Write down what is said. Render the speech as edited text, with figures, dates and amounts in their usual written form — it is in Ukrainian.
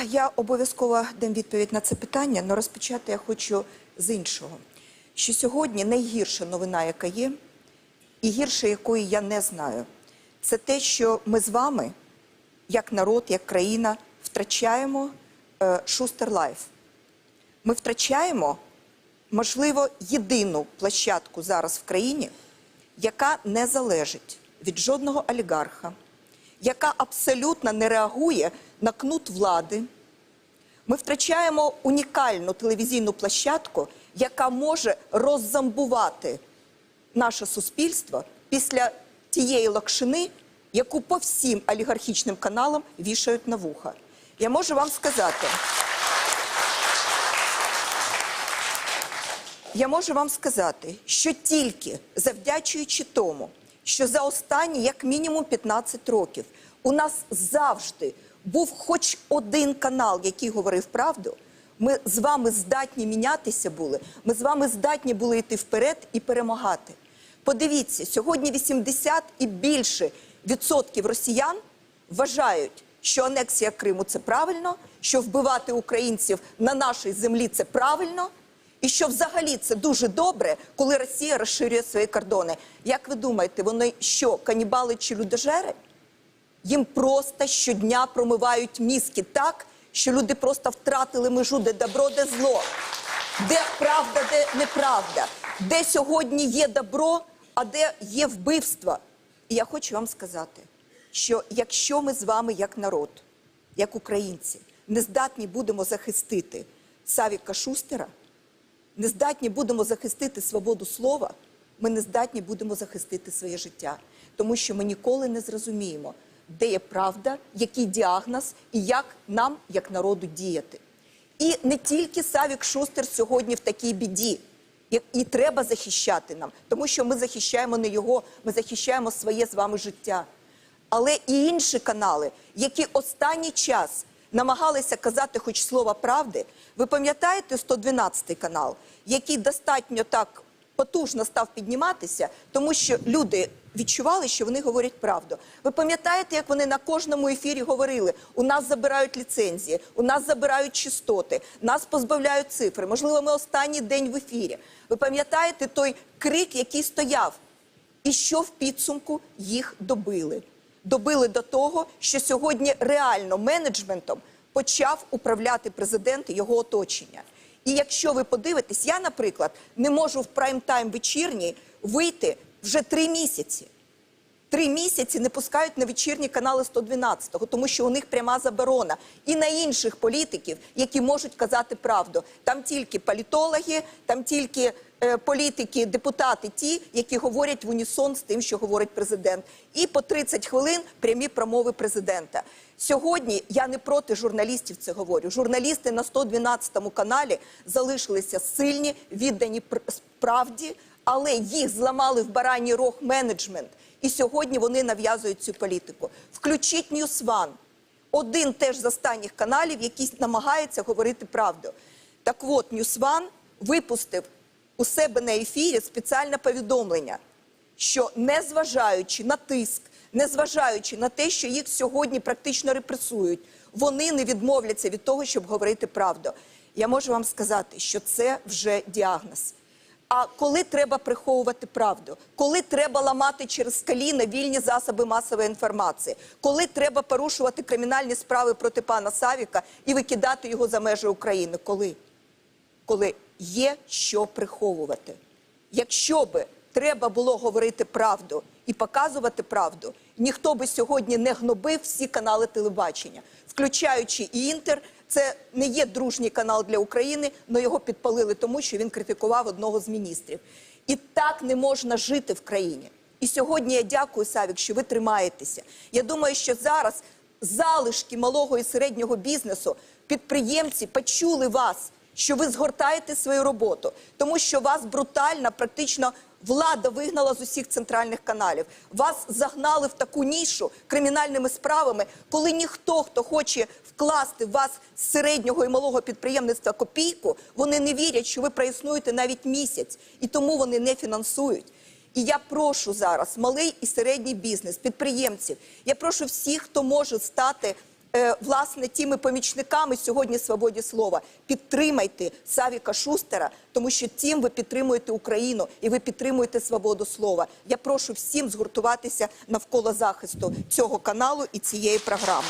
Я обов'язково дам відповідь на це питання, але розпочати я хочу з іншого. Що сьогодні найгірша новина, яка є, і гірша, якої я не знаю, це те, що ми з вами, як народ, як країна, втрачаємо Шустер Лайф. Ми втрачаємо, можливо, єдину площадку зараз в країні, яка не залежить від жодного олігарха, яка абсолютно не реагує на кнут влади. Ми втрачаємо унікальну телевізійну площадку, яка може роззомбувати наше суспільство після тієї локшини, яку по всім олігархічним каналам вішають на вуха. Я можу вам сказати, що тільки завдячуючи тому, що за останні, як мінімум, 15 років у нас завжди був хоч один канал, який говорив правду, ми з вами здатні мінятися були, ми з вами здатні були йти вперед і перемагати. Подивіться, сьогодні 80 і більше відсотків росіян вважають, що анексія Криму – це правильно, що вбивати українців на нашій землі – це правильно, і що взагалі це дуже добре, коли Росія розширює свої кордони. Як ви думаєте, вони що, канібали чи людожери? Їм просто щодня промивають мізки так, що люди просто втратили межу, де добро, де зло, де правда, де неправда, де сьогодні є добро, а де є вбивство. І я хочу вам сказати, що якщо ми з вами як народ, як українці, не здатні будемо захистити Савіка Шустера, не здатні будемо захистити свободу слова, ми не здатні будемо захистити своє життя. Тому що ми ніколи не зрозуміємо, де є правда, який діагноз і як нам, як народу, діяти. І не тільки Савік Шустер сьогодні в такій біді, і треба захищати нам, тому що ми захищаємо не його, ми захищаємо своє з вами життя. Але і інші канали, які останній час намагалися казати хоч слово правди. Ви пам'ятаєте 112-й канал, який достатньо так потужно став підніматися, тому що люди відчували, що вони говорять правду. Ви пам'ятаєте, як вони на кожному ефірі говорили, у нас забирають ліцензії, у нас забирають частоти, нас позбавляють цифри, можливо, ми останній день в ефірі. Ви пам'ятаєте той крик, який стояв? І що в підсумку їх добили? Добили до того, що сьогодні реально менеджментом почав управляти президент і його оточення. І якщо ви подивитесь, я, наприклад, не можу в прайм-тайм вечірній вийти вже 3 місяці. 3 місяці не пускають на вечірні канали 112-го, тому що у них пряма заборона. І на інших політиків, які можуть казати правду. Там тільки політологи, там тільки політики, депутати ті, які говорять в унісон з тим, що говорить президент. І по 30 хвилин прямі промови президента. Сьогодні я не проти журналістів це говорю. Журналісти на 112-му каналі залишилися сильні, віддані правді, але їх зламали в бараній рог менеджмент. І сьогодні вони нав'язують цю політику. Включіть News One. Один теж з останніх каналів, який намагається говорити правду. Так от, News One випустив у себе на ефірі спеціальне повідомлення, що незважаючи на тиск, незважаючи на те, що їх сьогодні практично репресують, вони не відмовляться від того, щоб говорити правду. Я можу вам сказати, що це вже діагноз. А коли треба приховувати правду? Коли треба ламати через коліна вільні засоби масової інформації? Коли треба порушувати кримінальні справи проти пана Савіка і викидати його за межі України? Коли? Коли є що приховувати. Якщо би треба було говорити правду і показувати правду, ніхто би сьогодні не гнобив всі канали телебачення, включаючи і Інтер. Це не є дружній канал для України, але його підпалили тому, що він критикував одного з міністрів. І так не можна жити в країні. І сьогодні я дякую, Савік, що ви тримаєтеся. Я думаю, що зараз залишки малого і середнього бізнесу, підприємці почули вас, що ви згортаєте свою роботу, тому що вас брутально, практично влада вигнала з усіх центральних каналів. Вас загнали в таку нішу кримінальними справами, коли ніхто, хто хоче вкласти в вас з середнього і малого підприємництва копійку, вони не вірять, що ви проіснуєте навіть місяць, і тому вони не фінансують. І я прошу зараз малий і середній бізнес, підприємців, я прошу всіх, хто може стати власне, тими помічниками сьогодні свободі слова. Підтримайте Савіка Шустера, тому що тим ви підтримуєте Україну і ви підтримуєте свободу слова. Я прошу всім згуртуватися навколо захисту цього каналу і цієї програми.